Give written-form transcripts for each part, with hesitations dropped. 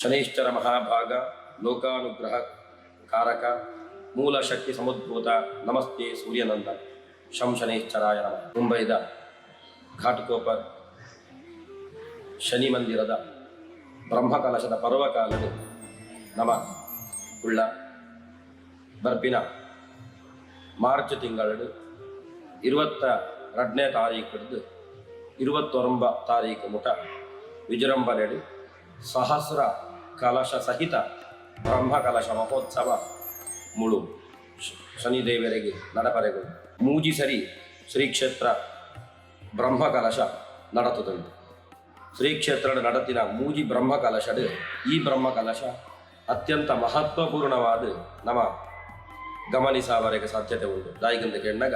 ಶನೈಶ್ಚರ ಮಹಾಭಾಗ ಲೋಕಾನುಗ್ರಹ ಕಾರಕ ಮೂಲ ಶಕ್ತಿ ಸಮುದ್ಭೂತ ನಮಸ್ತೆ ಸೂರ್ಯನಂದ ಶಂ ಶನೈಶ್ಚರಾಯ ನಮಃ. ಮುಂಬೈದ ಘಾಟ್ಕೋಪರ್ ಶನಿ ಮಂದಿರದ ಬ್ರಹ್ಮಕಲಶದ ಪರ್ವಕಾಲದ ನಮ ಉಳ್ಳ ಬರ್ಪಿನ ಮಾರ್ಚ್ ತಿಂಗಳು 22ನೇ ತಾರೀಕು ಹಿಡಿದು 29 ತಾರೀಕು ಮುಟ ವಿಜೃಂಭಣೆಡು ಸಹಸ್ರ ಕಲಶ ಸಹಿತ ಬ್ರಹ್ಮ ಕಲಶ ಮಹೋತ್ಸವ ಮುಳು ಶನಿದೇವರಿಗೆ ನಡಪರೆಗಳು ಮೂಜಿ ಸರಿ ಶ್ರೀ ಕ್ಷೇತ್ರ ಬ್ರಹ್ಮ ಕಲಶ ನಡತುದುಂಟು. ಶ್ರೀ ಕ್ಷೇತ್ರ ನಡತಿನ ಮೂಜಿ ಬ್ರಹ್ಮ ಕಲಶಡ್ ಈ ಬ್ರಹ್ಮ ಕಲಶ ಅತ್ಯಂತ ಮಹತ್ವಪೂರ್ಣವಾದ ನಮ್ಮ ಗಮನಿಸವರೆಗೆ ಸಾಧ್ಯತೆ ಉಂಟು. ದಾಯಿಗಂತ ಕೆಣ್ಣಗ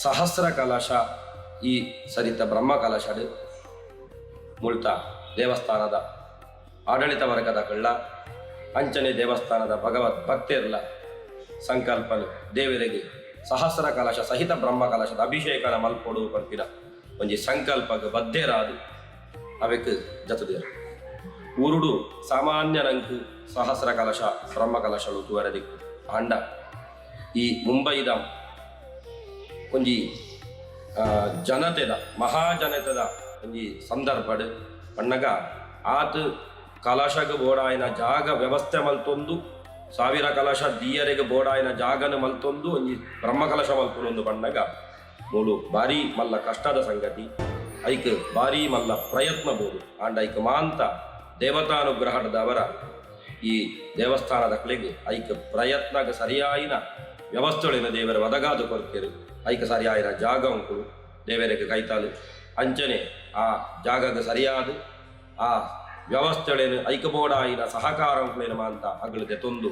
ಸಹಸ್ರ ಕಲಶ ಈ ಸರಿತ ಬ್ರಹ್ಮ ಕಲಶಡ್ ಮುಳ್ತ ದೇವಸ್ಥಾನದ ಆಡಳಿತ ವರ್ಗದ ಕಳ್ಳ ಅಂಚನೆ ದೇವಸ್ಥಾನದ ಭಗವತ್ ಭಕ್ತರ್ಲ ಸಂಕಲ್ಪನು ದೇವರಿಗೆ ಸಹಸ್ರ ಕಲಶ ಸಹಿತ ಬ್ರಹ್ಮ ಕಲಶದ ಅಭಿಷೇಕನ ಮಲ್ಪೊಡು ಪಂಪಿನ ಒಂಜಿ ಸಂಕಲ್ಪಕ್ಕೆ ಬದ್ಧರಾದು ಅವಕ್ಕೆ ಜತದೇರು ಊರುಡು ಸಾಮಾನ್ಯರಂಕು ಸಹಸ್ರ ಕಲಶ ಬ್ರಹ್ಮ ಕಲಶಲು ತುವರದಿಕ್ಕು ಅಂಡ ಈ ಮುಂಬೈದ ಒಂಜಿ ಜನತೆದ ಮಹಾಜನತೆದ ಒಂಜಿ ಸಂದರ್ಭಡ್ ಪಣ್ಣಗ ಆತ ಕಲಶಗೆ ಬೋಡಾಯಿನ ಜಾಗ ವ್ಯವಸ್ಥೆ ಮಲ್ತೊಂದು 1000 ಕಲಶ ದೀಯರಿಗೆ ಬೋಡಾಯಿನ ಜಾಗನ ಮಲ್ತೊಂದು ಒಂಜಿ ಬ್ರಹ್ಮ ಕಲಶ ಮಲ್ಪೊಂದು ಪಣ್ಣಗ ಮೂಲು ಭಾರಿ ಮಲ್ಲ ಕಷ್ಟದ ಸಂಗತಿ. ಐಕ್ ಭಾರಿ ಮಲ್ಲ ಪ್ರಯತ್ನ ಬೋದು ಆಂಡ ಐಕ್ ಮಾಂತ ದೇವತಾನುಗ್ರಹದವರ ಈ ದೇವಸ್ಥಾನದ ಕಲೆಗೆ ಐಕ್ ಪ್ರಯತ್ನಗ ಸರಿಯಾಯಿನ ವ್ಯವಸ್ಥೆಗಳಿನ ದೇವರ ಒದಗಾದು ಕೊರತೆರು ಐಕ್ ಸರಿಯಾಯಿನ ಜಾಗ ಉಂಟು ದೇವರಿಗೆ ಕೈತಾಲು ಅಂಚನೆ ಆ ಜಾಗಕ್ಕೆ ಸರಿಯಾದ ಆ ವ್ಯವಸ್ಥೆಗಳೇನು ಐಕಬೋಡಾಯಿನ ಸಹಕಾರ ಉಂಟೇನು ಮಾಂತ ಅಗಳದೆ ತೊಂದು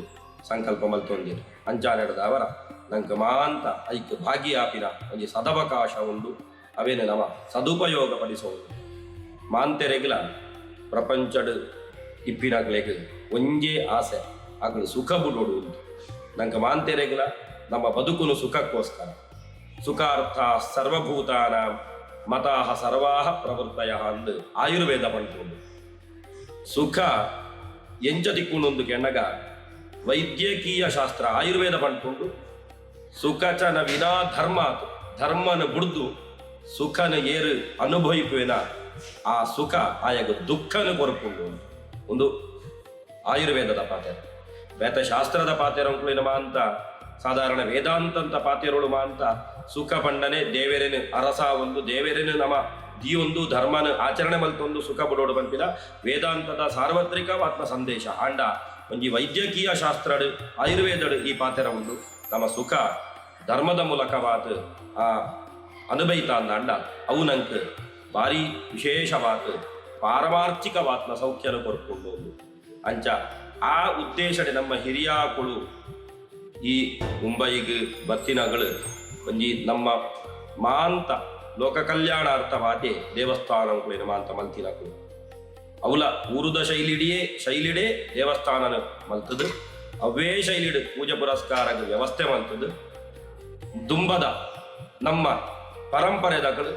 ಸಂಕಲ್ಪ ಮಲ್ತೊಂದಿರು ಅಂಚಾನೆಡದವರ ನಂಗೆ ಮಾಂತ ಐಕ್ ಭಾಗಿಯಾಪಿನ ಒಂಜಿ ಸದವಕಾಶ ಉಂಡು ಅವೇನು ನಮ ಸದುಪಯೋಗ ಪಡಿಸೋದು ಮಾಂತೆರೆಗ್ಲ ಪ್ರಪಂಚಡ್ ಇಪ್ಪಿನಗ್ಲೆಗ್ ಒಂಜೇ ಆಸೆ ಅಗಳು ಸುಖ ಬಿಡೋಡು ಉಂಟು. ನಂಗೆ ಮಾಂತೆರೆಗ್ಲ ನಮ್ಮ ಬದುಕುನು ಸುಖಕ್ಕೋಸ್ಕರ ಸುಖಾರ್ಥ ಸರ್ವಭೂತಾನ ಮತಾಹ ಸರ್ವಾಹ ಪ್ರವೃತ್ತಯ ಅಂದು ಆಯುರ್ವೇದ ಪಂಟುಂಡು. ಸುಖ ಎಂಚ ತಿಕ್ಕುಂಡು ಕೆಣ್ಣಗ ವೈದ್ಯಕೀಯ ಶಾಸ್ತ್ರ ಆಯುರ್ವೇದ ಪಂಟುಂಡು. ಸುಖಚನ ವಿನಾ ಧರ್ಮಾತ್ ಧರ್ಮನ ಬುಡ್ದು ಸುಖನ ಏರು ಅನುಭವಿಪುವೆನ ಆ ಸುಖ ಆಯಗ ದುಃಖನ ಕೊರಪುಂಡು ಒಂದು ಆಯುರ್ವೇದದ ಪಾತೆರ. ವೇದಶಾಸ್ತ್ರದ ಪಾತೆರ ಉಂಕ್ಲಿನ ಮಾಂತ ಸಾಧಾರಣ ವೇದಾಂತಂತ ಪಾತೆರೋಳು ಮಾಂತ ಸುಖ ಪಂಡನೆ ದೇವರೇನು ಅರಸ ಒಂದು ದೇವರೇನು ನಮ್ಮ ದಿಯೊಂದು ಧರ್ಮನ ಆಚರಣೆ ಮಲ್ತೊಂದು ಸುಖ ಬಿಡೋಡು ಬಂತಿಲ್ಲ ವೇದಾಂತದ ಸಾರ್ವತ್ರಿಕವಾತ್ಮ ಸಂದೇಶ ಆಂಡ ಒಂಜಿ ವೈದ್ಯಕೀಯ ಶಾಸ್ತ್ರಡ್ ಆಯುರ್ವೇದಡ್ ಈ ಪಾತೆರ ಒಂದು ನಮ್ಮ ಸುಖ ಧರ್ಮದ ಮೂಲಕವಾದ ಆ ಅನುಭವಿತ ಅಂದ ಅವು ನಂಗೆ ಭಾರಿ ವಿಶೇಷವಾದ ಪಾರಮಾರ್ಥಿಕವಾತ್ಮ ಸೌಖ್ಯನ ಕೊರ್ಕೊಂಡು ಅಂಚ ಆ ಉದ್ದೇಶಡೆ ನಮ್ಮ ಹಿರಿಯಾಕುಳು ಈ ಮುಂಬೈಗೆ ಬತ್ತಿನಗಳು ಒಂಜಿ ನಮ್ಮ ಮಾಂತ ಲೋಕ ಕಲ್ಯಾಣಾರ್ಥವಾದೆ ದೇವಸ್ಥಾನಗಳು ಮಾಂತ ಮಲ್ತಿನಕು ಅವಲ ಊರುದ ಶೈಲಿಡೇ ದೇವಸ್ಥಾನ ಮಲ್ತದು ಅವೇ ಶೈಲಿಡ್ ಪೂಜೆ ಪುರಸ್ಕಾರ ವ್ಯವಸ್ಥೆ ಮಲ್ತದು ದುಂಬದ ನಮ್ಮ ಪರಂಪರೆದಗಳು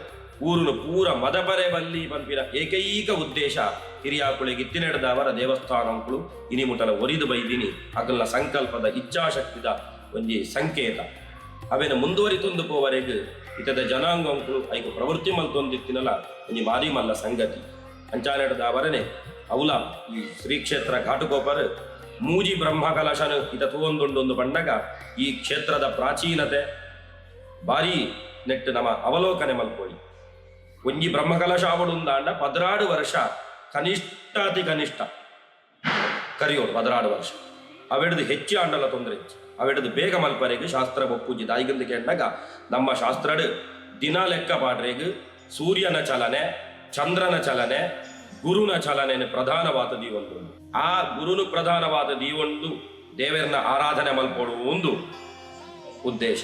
ಊರುನು ಪೂರ ಮದಪರೆ ಬಲ್ಲಿ ಪಂಪಿನ ಏಕೈಕ ಉದ್ದೇಶ ಹಿರಿಯಾಕುಳಿಗೆ ಇತ್ತಿನೆಡೆದವರ ದೇವಸ್ಥಾನಗಳು ಇನಿಮುಟಲ ಒರಿದು ಬೈದಿನಿ ಅಗಲ್ನ ಸಂಕಲ್ಪದ ಇಚ್ಛಾಶಕ್ತಿದ ಒಂಜಿ ಸಂಕೇತ ಅವೇನು ಮುಂದುವರಿತೊಂದು ಪೋವರೆಗೆ ಇತದ ಜನಾಂಗಂಗಳು ಐಕು ಪ್ರವೃತ್ತಿ ಮಲ್ತೊಂದಿತ್ತಿನಲ್ಲ ಒಂಜಿ ಮಾರಿ ಮಲ್ಲ ಸಂಗತಿ ಅಂಚಾನೆಡೆದವರನೆ ಅವಲ ಈ ಶ್ರೀ ಕ್ಷೇತ್ರ ಘಾಟುಗೋಪರ್ ಮೂಜಿ ಬ್ರಹ್ಮ ಕಲಶನ ಇತ ತೂವೊಂದುಂಡೊಂದು ಬಂಡಗ ಈ ಕ್ಷೇತ್ರದ ಪ್ರಾಚೀನತೆ ಭಾರಿ ನೆಟ್ಟು ನಮ್ಮ ಅವಲೋಕನೆ ಮಲ್ಪೊಳಿ ಒಂಜಿ ಬ್ರಹ್ಮಕಲಶ ಆವಡುಂದಾಂಡ 16 ವರ್ಷ ಕನಿಷ್ಠಾತಿ ಕನಿಷ್ಠ ಕರಿಯೋಡು 16 ವರ್ಷ ಅವೆಡ್ದು ಹೆಚ್ಚು ಆಂಡಲ ತೊಂದರೆ ಹೆಚ್ಚು ಅವೆಡ್ದು ಬೇಗ ಮಲ್ಪರೆಗೆ ಶಾಸ್ತ್ರ ಒಪ್ಪುಜಿ ದಾಯಿಗಂದ ಕೆಂಡಾಗ ನಮ್ಮ ಶಾಸ್ತ್ರಡ್ ದಿನ ಲೆಕ್ಕ ಪಾಡ್ರೆಗೆ ಸೂರ್ಯನ ಚಲನೆ ಚಂದ್ರನ ಚಲನೆ ಗುರುನ ಚಲನೆ ಪ್ರಧಾನವಾದ ದೀವೊಂದು ಆ ಗುರುನು ಪ್ರಧಾನವಾದ ದೀವೊಂದು ದೇವರನ್ನ ಆರಾಧನೆ ಮಲ್ಪೋಡು ಒಂದು ಉದ್ದೇಶ.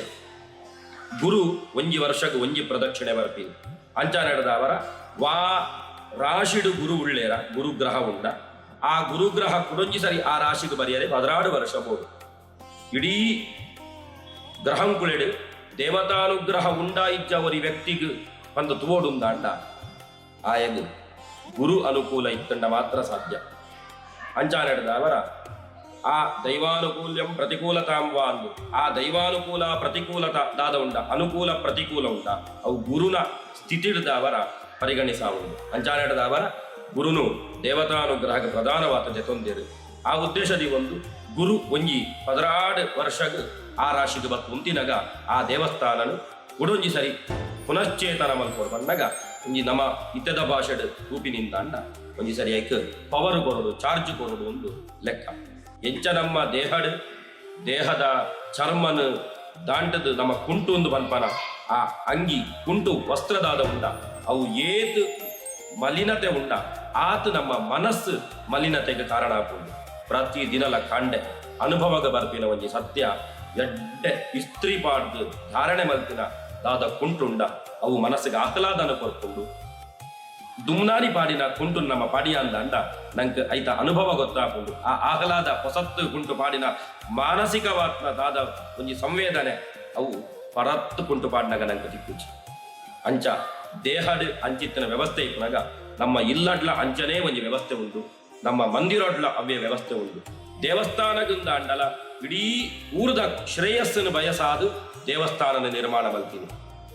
ಗುರು ಒಂಜಿ ವರ್ಷಕ್ಕೆ ಒಂಜಿ ಪ್ರದಕ್ಷಿಣೆ ಬರ್ಪಿ ಅಂಚ ನಡೆದವರ ವಾ ರಾಶಿಡು ಗುರು ಉಳ್ಳೇರ ಗುರುಗ್ರಹ ಉಂಡ ಆ ಗುರುಗ್ರಹ ಕುಡೊಂಜಿ ಸರಿ ಆ ರಾಶಿಗೆ ಬರೆಯರೆ 16 ವರ್ಷ ಬೋದು ಇಡೀ ಗ್ರಹಂಕುಳೆಡು ದೇವತಾನುಗ್ರಹ ಉಂಡಾಯಿಜ್ಜವರಿ ವ್ಯಕ್ತಿಗೆ ಒಂದು ತೋಡುಂದಾಂಡ ಆಯದು ಗುರು ಅನುಕೂಲ ಇತ್ತಂಡ ಮಾತ್ರ ಸಾಧ್ಯ. ಅಂಚಾನೆಡ್ದ ಅವರ ಆ ದೈವಾನುಕೂಲ್ಯಂ ಪ್ರತಿಕೂಲತಾಂ ವಾ ಅಂದು ಆ ದೈವಾನುಕೂಲ ಪ್ರತಿಕೂಲತ ದಾದ ಉಂಡ ಅನುಕೂಲ ಪ್ರತಿಕೂಲ ಉಂಟ ಅವು ಗುರುನ ಸ್ಥಿತಿಡ್ದ ಅವರ ಪರಿಗಣಿಸಾವುದು ಅಂಚಾನೆಡ್ದ ಅವರ ಗುರುನು ದೇವತಾನುಗ್ರಹಕ್ಕೆ ಪ್ರಧಾನವಾದ ತೊಂದಿರು ಆ ಉದ್ದೇಶದಿ ಒಂದು ಗುರು ಒಂಜಿ 16 ವರ್ಷಗ್ ಆ ರಾಶಿಗೆ ಬತ್ತು ಉಂತಿನಗ ಆ ದೇವಸ್ಥಾನನು ಉಡೊಂಜಿ ಸರಿ ಪುನಶ್ಚೇತನ ಮಲ್ಪೋಡು ಬಂದಾಗ ಒಂಜಿ ನಮ್ಮ ಇತ್ತದ ಭಾಷೆಡ್ ರೂಪಿನಿಂದ ಅಂಡ ಒಂಜಿ ಸರಿ ಐಕ್ ಪವರ್ ಕೊರೋಡು ಚಾರ್ಜ್ ಕೊರೋಡು ಒಂದು ಲೆಕ್ಕ ಎಂಚ ನಮ್ಮ ದೇಹದ ಚರ್ಮನು ದಾಂಟದು ನಮ್ಮ ಕುಂಟು ಒಂದು ಬನ್ಪನ ಆ ಅಂಗಿ ಕುಂಟು ವಸ್ತ್ರದಾದ ಉಂಡ ಅವು ಏತು ಮಲಿನತೆ ಉಂಡ ಆತ ನಮ್ಮ ಮನಸ್ಸು ಮಲಿನತೆಗೆ ಕಾರಣ ಆಪುಂಡು ಪ್ರತಿ ದಿನಲ ಕಾಂಡೆ ಅನುಭವಗ ಬರ್ಪಿನ ಒಂಜಿ ಸತ್ಯ ಎಡ್ಡೆ ಇಸ್ತ್ರಿ ಪಾಡ್ದು ಧಾರಣೆ ಮಲ್ತಿನ ದಾದ ಕುಂಟುಂಡ ಅವು ಮನಸ್ಸಿಗೆ ಆಹ್ಲಾದನ ಕೊರ್ಕೊಂಡು ದುಮ್ನಾನಿ ಪಾಡಿನ ಕುಂಟು ನಮ್ಮ ಪಾಡಿಯ ಅಂದ ನಂಗೆ ಐತ ಅನುಭವ ಗೊತ್ತಾಪುಂಡು ಆ ಆಹ್ಲಾದ ಹೊಸತ್ತು ಕುಂಟು ಪಾಡಿನ ಮಾನಸಿಕವಾತ್ನ ದಾದ ಒಂಜಿ ಸಂವೇದನೆ ಅವು ಪರತ್ತು ಕುಂಟು ಪಾಡಿನಾಗ ನಂಗೆ ತಿಕ್ಕುಚಿ ಅಂಚ ದೇಹಡ್ ಅಂಚಿತ್ತಿನ ವ್ಯವಸ್ಥೆ ಇಪ್ಪನಾಗ ನಮ್ಮ ಇಲ್ಲಡ್ಲ ಅಂಚನೇ ಒಂಜಿ ವ್ಯವಸ್ಥೆ ಉಂಟು ನಮ್ಮ ಮಂದಿರೊಡ್ಲ ಅವ್ಯ ವ್ಯವಸ್ಥೆ ಉಂಟು ದೇವಸ್ಥಾನದಿಂದ ಅಂಡಲ ಇಡೀ ಊರದ ಶ್ರೇಯಸ್ಸನ್ನು ಬಯಸಾದು ದೇವಸ್ಥಾನದ ನಿರ್ಮಾಣ ಮಲ್ತೀನಿ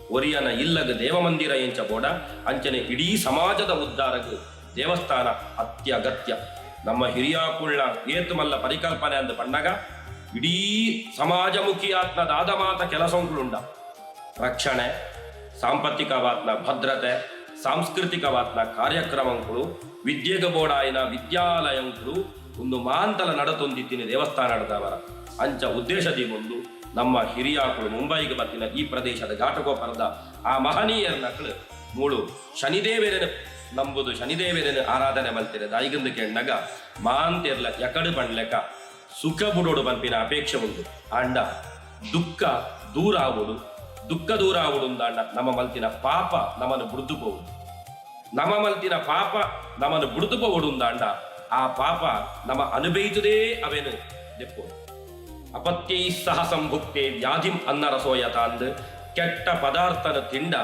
ಒರಿಯನ ಇಲ್ಲಗ ದೇವಮಂದಿರ ಎಂಚ ಬೋಡ ಅಂಚನೆ ಇಡೀ ಸಮಾಜದ ಉದ್ಧಾರಕ್ಕೆ ದೇವಸ್ಥಾನ ಅತ್ಯಗತ್ಯ ನಮ್ಮ ಹಿರಿಯಾಕುಳ್ಳ ಏತು ಮಲ್ಲ ಪರಿಕಲ್ಪನೆ ಅಂದು ಪಂಡಾಗ ಇಡೀ ಸಮಾಜಮುಖಿಯಾತ್ನ ಆದಮಾತ ಕೆಲಸಂಕುಳುಂಡ ರಕ್ಷಣೆ ಸಾಂಪತ್ತಿಕವಾತ್ನ ಭದ್ರತೆ ಸಾಂಸ್ಕೃತಿಕವಾತ್ನ ಕಾರ್ಯಕ್ರಮಗಳು ವಿದ್ಯೆಗೆ ಬೋಡಾಯಿನ ವಿದ್ಯಾಲಯಗಳು ಒಂದು ಮಾಂತಲ ನಡತೊಂದಿತ್ತಿನ ದೇವಸ್ಥಾನ ನಡೆದವರ ಅಂಚ ಉದ್ದೇಶದಿ ಒಂದು ನಮ್ಮ ಹಿರಿಯಾಕುಳು ಮುಂಬೈಗೆ ಬತ್ತಿನ ಈ ಪ್ರದೇಶದ ಘಾಟಕೋಪರದ ಆ ಮಹನೀಯರ ನಕಳು ಮೂಳು ಶನಿದೇವರನ್ನು ನಂಬುದು ಶನಿದೇವರನ್ನು ಆರಾಧನೆ ಮಲ್ತಿರ ದಾಯಿಗಂದು ಕೆಣ್ಣಗ ಮಾಂತಿರ್ಲ ಎಕಡು ಬಣ್ಲೆಕ್ಕ ಸುಖ ಬುಡೋಡು ಬಂಪಿನ ಅಪೇಕ್ಷೆ ಉಂಟು ಅಂಡ ದುಃಖ ದೂರ ಆಗುಡು ದುಃಖ ದೂರ ಆಗುಡು ಅಂಡ ನಮ್ಮ ಮಲ್ತಿನ ಪಾಪ ನಮ್ಮನ್ನು ಬುಡ್ದು ಹೋಗುದು ನಮ್ಮ ಮಲ್ತಿನ ಪಾಪ ನಮ್ಮನ್ನು ಬುಡ್ದು ಹೋಗುಡು ಅಂಡ ಆ ಪಾಪ ನಮ್ಮ ಅನುಭವಿಸುವುದೇ ಅವೇನು ದೆಪ್ಪು ಅಪತ್ಯೈ ಸಹ ಸಂಭುಕ್ತೆ ವ್ಯಾಧಿಂ ಅನ್ನ ರಸೋಯತ ಅಂದ್ ಕೆಟ್ಟ ಪದಾರ್ಥನ ತಿಂಡ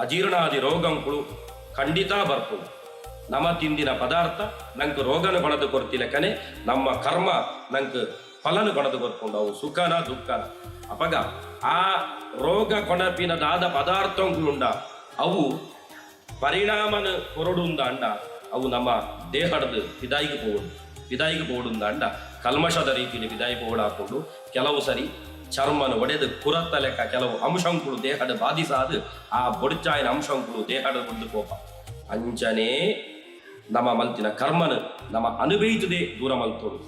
ಅಜೀರ್ಣಾದಿ ರೋಗಂಗಳು ಖಂಡಿತ ಬರ್ಪು ನಮ್ಮ ತಿಂದಿನ ಪದಾರ್ಥ ನಂಗೆ ರೋಗನ ಕೊಣದು ಕೊಡ್ತಿಲ್ಲಕನೆ ನಮ್ಮ ಕರ್ಮ ನಂಗೆ ಫಲನು ಕೊಣದು ಕೊಡ್ಕೊಂಡು ಅವು ಸುಖನ ದುಃಖನ ಅಪಗ ಆ ರೋಗ ಕೊಣಪಿನದಾದ ಪದಾರ್ಥಗಳುಂಡ ಅವು ಪರಿಣಾಮನ ಕೊರಡುಂದ ಅಂಡ ಅವು ನಮ್ಮ ದೇಹದ ವಿದಾಯಿಗೆ ಪೋಡುಂದ ಅಂಡ ಕಲ್ಮಶದ ರೀತಿಯಲ್ಲಿ ವಿದಾಯಿ ಪೋಡು ಹಾಕೊಂಡು ಕೆಲವು ಸರಿ ಚರ್ಮನ ಒಡೆದು ಕುರತ್ತ ಲೆಕ್ಕ ಕೆಲವು ಅಂಶಂಕುಳು ದೇಹದ ಬಾಧಿಸಾದು ಆ ಬೊಡ್ಚಾಯಿನ ಅಂಶಂಕುಳು ದೇಹದ ಬುಡ್ದು ಕೋಪ ಅಂಚನೆ ನಮ್ಮ ಮಲ್ತಿನ ಕರ್ಮನ ನಮ್ಮ ಅನುಭವಿಸದೆ ದೂರ ಮಲ್ತೋಡು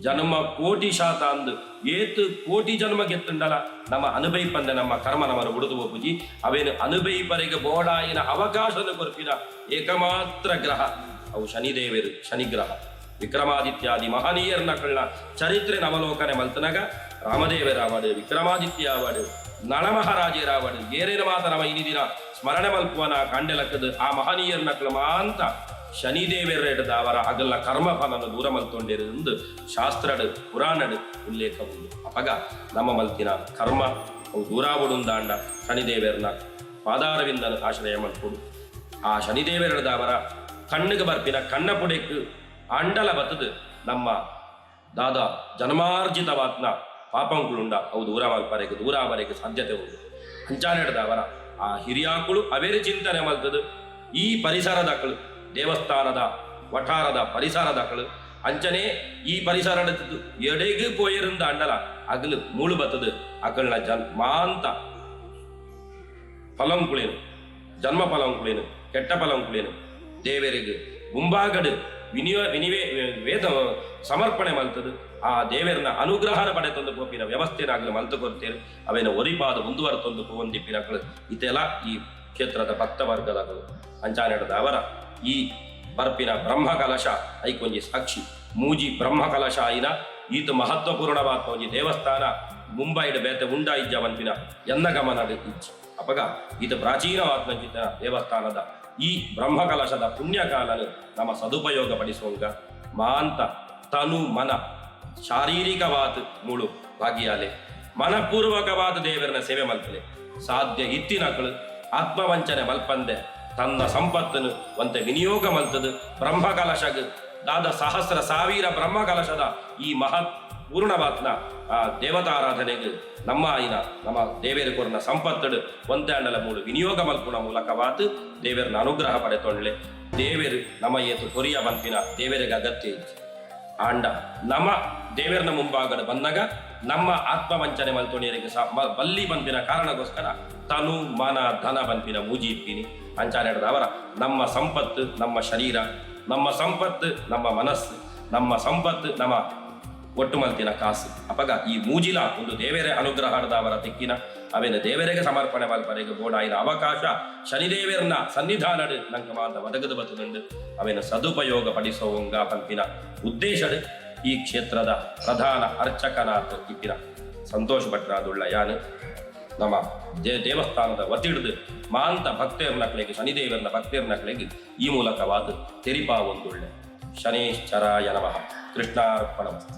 ಜನ್ಮ ಕೋಟಿ ಶಾತ ಅಂದು ಏತು ಕೋಟಿ ಜನ್ಮ ಗೆತ್ತುಂಡಲ ನಮ್ಮ ಅನುಭವಿಪಂದ ನಮ್ಮ ಕರ್ಮ ನಮ್ಮನ್ನು ಉಳಿದು ಹೋಗುಜಿ ಅವೇನು ಅನುಭವಿಪರಿಗೆ ಬೋಡಾಯಿನ ಅವಕಾಶನ ಕೊರ್ಪಿನ ಏಕಮಾತ್ರ ಗ್ರಹ ಅವು ಶನಿದೇವರು ಶನಿಗ್ರಹ ವಿಕ್ರಮಾದಿತ್ಯಾದಿ ಮಹನೀಯರ ನಕಳ್ನ ಚರಿತ್ರೆ ನವಲೋಕನೆ ಮಲ್ತನಾಗ ರಾಮದೇವರಾವಡು ವಿಕ್ರಮಾದಿತ್ಯವಾಡು ನಳಮಹಾರಾಜರಾವಡು ಏರೇನು ಮಾತ ನಮ್ಮ ಇನಿ ದಿನ ಸ್ಮರಣೆ ಮಲ್ಪುವನ ಕಾಂಡೆಲಕ್ಕದು ಆ ಮಹನೀಯರ ನಕಳ ಮಾಂತ ಶನಿದೇವರೆಡ್ದ ಅವರ ಅಗಲ ಕರ್ಮಫಲನ್ನು ದೂರ ಮಲ್ತೊಂಡಿರುವುದು ಶಾಸ್ತ್ರಡು ಪುರಾಣಡು ಉಲ್ಲೇಖ ಉಂಟು ಅಪಗ ನಮ್ಮ ಮಲ್ತಿನ ಕರ್ಮ ಅವು ದೂರಾವುಡುಂದಾಂಡ ಶನಿದೇವರನ್ನ ಪಾದಾರವಿಂದನು ಆಶ್ರಯ ಮಲ್ಪುಡು ಆ ಶನಿದೇವರೆಡ್ದ ಅವರ ಕಣ್ಣಿಗೆ ಬರ್ಪಿನ ಕಣ್ಣ ಪುಡೆಕ್ ಅಂಡಲ ಬತ್ತದು ನಮ್ಮ ದಾದ ಜನ್ಮಾರ್ಜಿತವಾತ್ನ ಪಾಪಂಕುಳುಂಡ ಅವು ದೂರಾವರೆಗೆ ಸಾಧ್ಯತೆ ಉಂಟು ಅಂಚಾನೆಡ್ದ ಅವರ ಆ ಹಿರಿಯಾಕುಳು ಅವೇರಿ ಚಿಂತನೆ ಮಲ್ತದು ಈ ಪರಿಸರದಕ್ಕಳು ದೇವಸ್ಥಾನದ ವಠಾರದ ಪರಿಸರದಕ್ಕಳು ಅಂಚನೆ ಈ ಪರಿಸರದ ಎಡೆಗೆ ಪೋಯಿರುಂದ ಅಂಡಲ ಅಗಲು ಮೂಳು ಬತ್ತದು ಅಕಲ್ನ ಮಾಂತ ಫಲಂಕುಳೇನು ಜನ್ಮ ಫಲಂಕುಳೇನು ಕೆಟ್ಟ ಫಲಂಕುಳೇನು ದೇವರಿಗೆ ಮುಂಭಾಗಡು ವೇದ ಸಮರ್ಪಣೆ ಮಲ್ತದು ಆ ದೇವರನ್ನ ಅನುಗ್ರಹನ ಪಡೆತಂದು ಪೋಪಿನ ವ್ಯವಸ್ಥೆನಾಗಲು ಮಲ್ತು ಕೊಡ್ತೇನೆ ಅವೇನ ಒರಿಪಾದ ಮುಂದುವರೆತಂದು ಪೋವಂದಿಪ್ಪಿನಗಳು ಇದೆಲ್ಲ ಈ ಕ್ಷೇತ್ರದ ಭಕ್ತ ವರ್ಗದಗಳು ಅಂಚಾನೆಡದ ಅವರ ಈ ಬರ್ಪಿನ ಬ್ರಹ್ಮಕಲಶ ಐಕೊಂಜಿ ಸಾಕ್ಷಿ ಮೂಜಿ ಬ್ರಹ್ಮಕಲಶ ಆಯಿನ ಈತ ಮಹತ್ವಪೂರ್ಣವಾದ ಒಂಜಿ ದೇವಸ್ಥಾನ ಮುಂಬೈಡ್ ಬೇತೆ ಉಂಡ ಇಜ್ಜ ಬಂಪಿನ ಎನ್ನ ಗಮನ ಇಜ್ಜಿ ಅಪಗ ಈತ ಪ್ರಾಚೀನವಾದ ದೇವಸ್ಥಾನದ ಈ ಬ್ರಹ್ಮಕಲಶದ ಪುಣ್ಯಕಾಲನು ನಮ್ಮ ಸದುಪಯೋಗ ಪಡಿಸುವಂಗ ಮಾಂತ ತನು ಮನ ಶಾರೀರಿಕವಾದ ಮೂಳು ಭಾಗಿಯಾಲೆ ಮನಪೂರ್ವಕವಾದ ದೇವರನ್ನ ಸೇವೆ ಮಲ್ಪಲೆ ಸಾಧ್ಯ ಇತ್ತಿನಕಳು ಆತ್ಮವಂಚನೆ ಮಲ್ಪಂದೆ ತನ್ನ ಸಂಪತ್ತನ್ನು ಒಂತೆ ವಿನಿಯೋಗ ಮಲ್ತದು ಬ್ರಹ್ಮಕಲಶಗ್ ದಾದ ಸಹಸ್ರ ಸಾವಿರ ಬ್ರಹ್ಮ ಕಲಶದ ಈ ಮಹತ್ ಪೂರ್ಣವಾತ್ನ ಆ ದೇವತಾರಾಧನೆಗೆ ನಮ್ಮ ಆಯ್ನ ನಮ್ಮ ದೇವೇರ ಕೊರನ ಸಂಪತ್ತಡು ಒಂದಾಂಡಲ ಮೂಡು ವಿನಿಯೋಗ ಮಲ್ಪುನ ಮೂಲಕವಾತು ದೇವರನ್ನ ಅನುಗ್ರಹ ಪಡೆತೊಳ್ಳೆ ದೇವೇರು ನಮ್ಮ ಏತು ಕೊರಿಯ ಬಂಪಿನ ದೇವರಿಗೆ ಅಗತ್ಯ ಇತ್ತು ಆಂಡ ನಮ್ಮ ದೇವರನ್ನ ಮುಂಭಾಗದ ಬಂದಾಗ ನಮ್ಮ ಆತ್ಮವಂಚನೆ ಮಲ್ತೋಣಿಯರಿಗೆ ಬಲ್ಲಿ ಬಂಪಿನ ಕಾರಣಕ್ಕೋಸ್ಕರ ತನು ಮನ ಧನ ಬಂಪಿನ ಮೂಜಿ ಇಪ್ಪಿನಿ ಅಂಚಾರ್ಯದ ಅವರ ನಮ್ಮ ಸಂಪತ್ತು ನಮ್ಮ ಶರೀರ, ನಮ್ಮ ಸಂಪತ್ತು ನಮ್ಮ ಮನಸ್ಸು, ನಮ್ಮ ಸಂಪತ್ತು ನಮ್ಮ ಒಟ್ಟು ಮಲ್ತಿನ ಕಾಸು ಅಪಗ ಈ ಮೂಜಿಲ ಒಂದು ದೇವರೇ ಅನುಗ್ರಹದ ಅವರ ತೆಕ್ಕಿನ ಅವೇನು ದೇವರಿಗೆ ಸಮರ್ಪಣೆ ಮಲ್ಪರೆಗೆ ಬೋಡಾಯಿನ ಅವಕಾಶ ಶನಿದೇವರನ್ನ ಸನ್ನಿಧಾನಡು ನಂಗೆ ಮಾತ ಒದಗದು ಬತ್ತುಂಡು ಅವೇನು ಸದುಪಯೋಗ ಪಡಿಸೋಂಗ ಪಂಪಿನ ಉದ್ದೇಶಡು ಈ ಕ್ಷೇತ್ರದ ಪ್ರಧಾನ ಅರ್ಚಕನಾಥ ಇಪ್ಪಿನ ಸಂತೋಷ ಭಟ್ರಾದುಳ್ಳ ಯಾನು ನಮ್ಮ ದೇವಸ್ಥಾನದ ಒತ್ತಿಡ್ದು ಮಾಂತ ಭಕ್ತೇರ್ನಕ್ಲೆಗೆ ಶನಿದೇವರನ್ನ ಭಕ್ತೇರ್ನಕ್ಲೆಗೆ ಈ ಮೂಲಕವಾದ ತೆರಿಪಾ ಒಂದುಳ್ಳೆ ಶನೇಶ್ಚರಾಯ ನಮಃ. ಕೃಷ್ಣಾರ್ಪಣಮಸ್ತು.